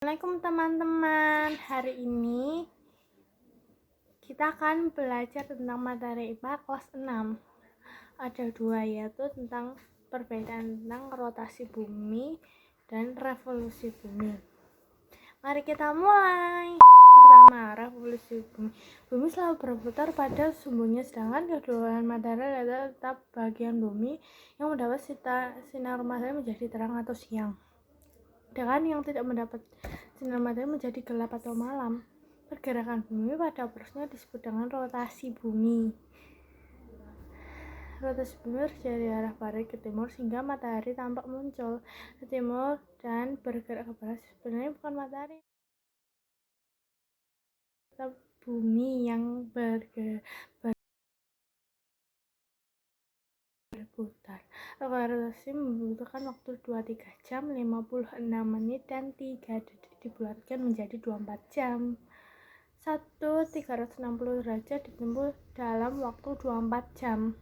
Assalamualaikum teman-teman. Hari ini kita akan belajar tentang materi IPA kelas 6. Ada dua, yaitu tentang perbedaan tentang rotasi bumi dan revolusi bumi. Mari kita mulai. Pertama, revolusi bumi. Bumi selalu berputar pada sumbunya, sedangkan kedua materi adalah tetap bagian bumi yang mendapat sinar matahari menjadi terang atau siang. Sedangkan yang tidak mendapat sinar matahari menjadi gelap atau malam. Pergerakan bumi pada porosnya disebut dengan rotasi bumi. Rotasi bumi terjadi dari arah barat ke timur sehingga matahari tampak muncul ke timur dan bergerak ke barat. Sebenarnya bukan matahari, tetapi bumi yang berputar. Rotasi membutuhkan waktu 23 jam, 56 menit, dan 3 detik dibulatkan menjadi 24 jam. 360 derajat ditempuh dalam waktu 24 jam.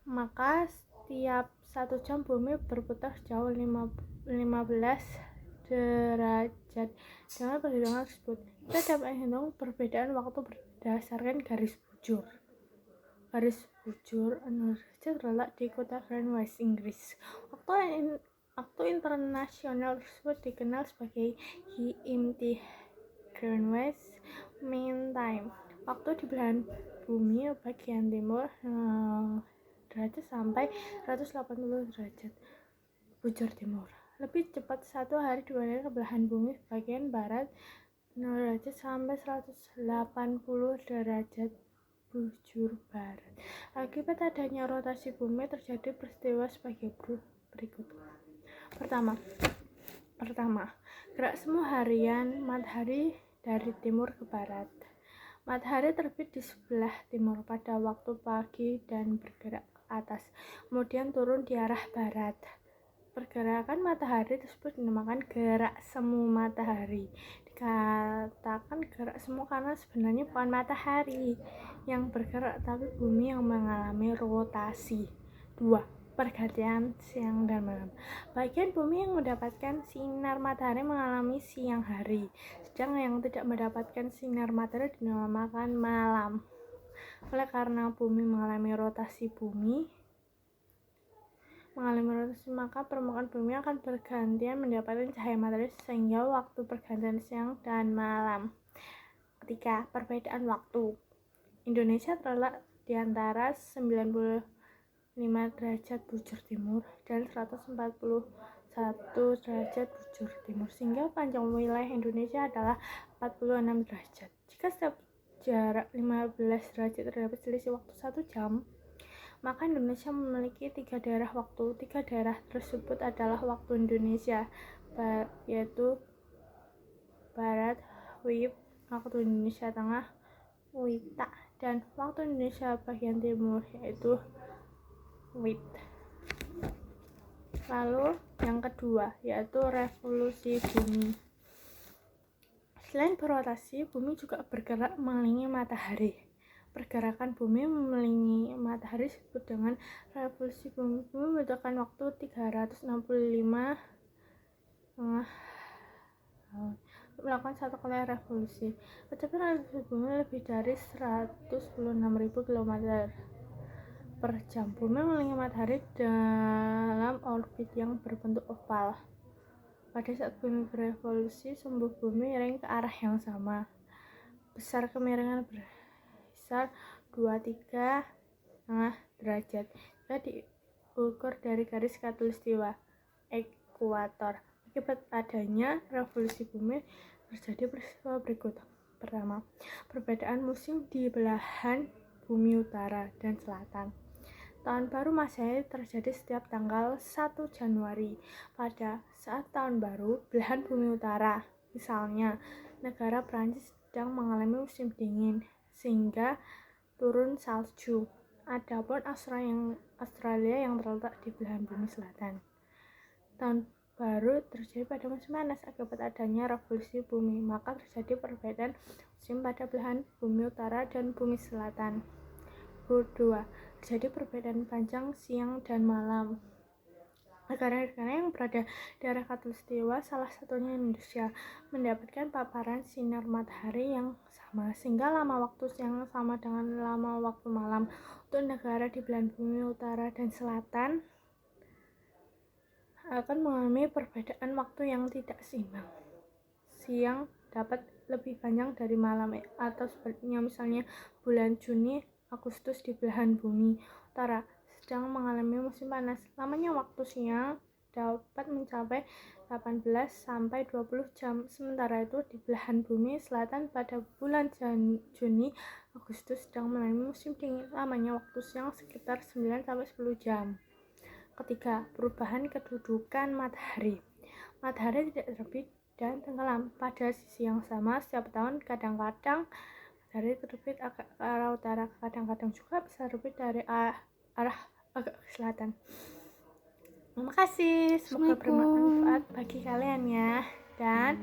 Maka setiap 1 jam bumi berputar sejauh 15 derajat. Dengan perhitungan tersebut, kita dapat menghitung perbedaan waktu berdasarkan garis bujur. Garis bujur 0 derajat terletak di kota Greenwich, Inggris. Waktu internasional tersebut dikenal sebagai GMT, Greenwich Mean Time. Waktu di belahan bumi bagian timur 0 derajat sampai 180 derajat bujur timur. Lebih cepat 1 hari dibandingkan belahan bumi bagian barat 0 derajat sampai 180 derajat bujur barat. Akibat adanya rotasi bumi terjadi peristiwa sebagai berikut. Pertama, gerak semu harian matahari dari timur ke barat. Matahari terbit di sebelah timur pada waktu pagi dan bergerak ke atas, kemudian turun di arah barat. Pergerakan matahari tersebut dinamakan gerak semu matahari. Dikatakan gerak semu karena sebenarnya bukan matahari yang bergerak, tapi bumi yang mengalami rotasi. 2. Pergantian siang dan malam. Bagian bumi yang mendapatkan sinar matahari mengalami siang hari, sedang yang tidak mendapatkan sinar matahari dinamakan malam. Oleh karena bumi mengalami rotasi, maka permukaan bumi akan bergantian mendapatkan cahaya matahari sehingga waktu pergantian siang dan malam. Ketiga, perbedaan waktu. Indonesia terletak di antara 95 derajat bujur timur dan 141 derajat bujur timur, sehingga panjang wilayah Indonesia adalah 46 derajat. Jika setiap jarak 15 derajat terdapat selisih waktu 1 jam, maka Indonesia memiliki 3 daerah waktu. 3 daerah tersebut adalah waktu Indonesia, yaitu Barat, WIB, waktu Indonesia Tengah, WITA, dan waktu Indonesia bagian timur, yaitu WIT. Lalu yang kedua, yaitu revolusi bumi. Selain berotasi, bumi juga bergerak mengelilingi matahari. Pergerakan bumi mengelilingi matahari disebut dengan revolusi bumi. Bumi membutuhkan waktu 365 tahun untuk melakukan 1 kali revolusi. Kecepatan revolusi bumi lebih dari 116.000 km per jam. Bumi mengelilingi matahari dalam orbit yang berbentuk oval. Pada saat bumi berevolusi, sumbu bumi miring ke arah yang sama. Besar kemiringan berkisar 23,5 derajat jika diukur dari garis khatulistiwa ekuator. Akibat adanya revolusi bumi terjadi peristiwa berikut. Pertama, perbedaan musim di belahan bumi utara dan selatan. Tahun baru Masehi terjadi setiap tanggal 1 Januari. Pada saat tahun baru belahan bumi utara, misalnya negara Prancis, sedang mengalami musim dingin sehingga turun salju. Adapun Australia yang terletak di belahan bumi selatan, tahun baru terjadi pada musim panas. Akibat adanya revolusi bumi, maka terjadi perbedaan musim pada belahan bumi utara dan bumi selatan. Kedua, terjadi perbedaan panjang siang dan malam. Negara-negara yang berada di arah khatulistiwa, salah satunya Indonesia, mendapatkan paparan sinar matahari yang sama, sehingga lama waktu siang sama dengan lama waktu malam. Untuk negara di belahan bumi utara dan selatan akan mengalami perbedaan waktu yang tidak seimbang. Siang dapat lebih panjang dari malam, atau sebaliknya, misalnya bulan Juni Agustus di belahan bumi utara sedang mengalami musim panas. Lamanya waktu siang dapat mencapai 18 sampai 20 jam. Sementara itu di belahan bumi selatan pada bulan Juni Agustus sedang mengalami musim dingin. Lamanya waktu siang sekitar 9 sampai 10 jam. Ketiga, perubahan kedudukan matahari. Matahari tidak terbit dan tenggelam pada sisi yang sama setiap tahun. Kadang-kadang matahari terbit agak ke arah utara, kadang-kadang juga bisa terbit dari arah agak ke selatan. Terima kasih, semoga bermanfaat bagi kalian ya. Dan